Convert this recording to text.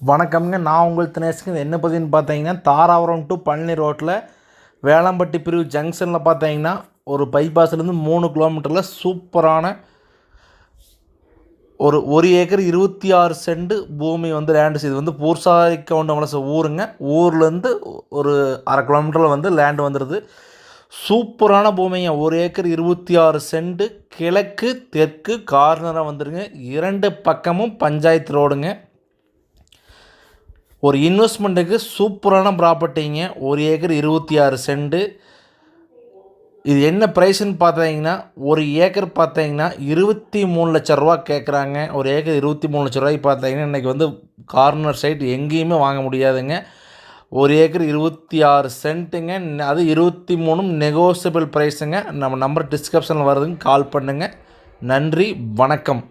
வணக்கம்ங்க. நான் உங்கள் தினேஷ்ங்க. இது என்ன பதிவுன்னு பார்த்தீங்கன்னா, தாராபுரம் டு பழனி ரோட்டில் வேளம்பட்டி பிரிவு ஜங்ஷனில் பார்த்தீங்கன்னா, ஒரு பைபாஸ்லேருந்து 3 கிலோமீட்டரில் சூப்பரான ஒரு ஏக்கர் 26 சென்ட் பூமி வந்து லேண்டு. இது வந்து பூர்சாரி கவுண்டமலச ஊருங்க. ஊர்லேருந்து ஒரு 1/2 கிலோமீட்டரில் வந்து லேண்டு வந்துடுது. சூப்பரான பூமிங்க. 1 ஏக்கர் 26 சென்ட் கிழக்கு தெற்கு கார்னராக வந்துடுங்க. 2 பக்கமும் பஞ்சாயத்து ரோடுங்க. ஒரு இன்வெஸ்ட்மெண்ட்டுக்கு சூப்பரான ப்ராப்பர்ட்டிங்க. 1 ஏக்கர் 26 சென்ட். இது என்ன ப்ரைஸ்ன்னு பார்த்தீங்கன்னா, 1 ஏக்கர் பார்த்தீங்கன்னா 23 லட்ச ரூபா கேட்குறாங்க. 1 ஏக்கர் 23 லட்ச ரூபாய்க்கு பார்த்தீங்கன்னா இன்றைக்கி வந்து கார்னர் சைட் எங்கேயுமே வாங்க முடியாதுங்க. 1 ஏக்கர் 26 சென்ட்டுங்க. அது 23 நெகோசியபிள் ப்ரைஸுங்க. நம்ம நம்பர் டிஸ்கிரிப்ஷனில் வருதுங்க, கால் பண்ணுங்கள். நன்றி, வணக்கம்.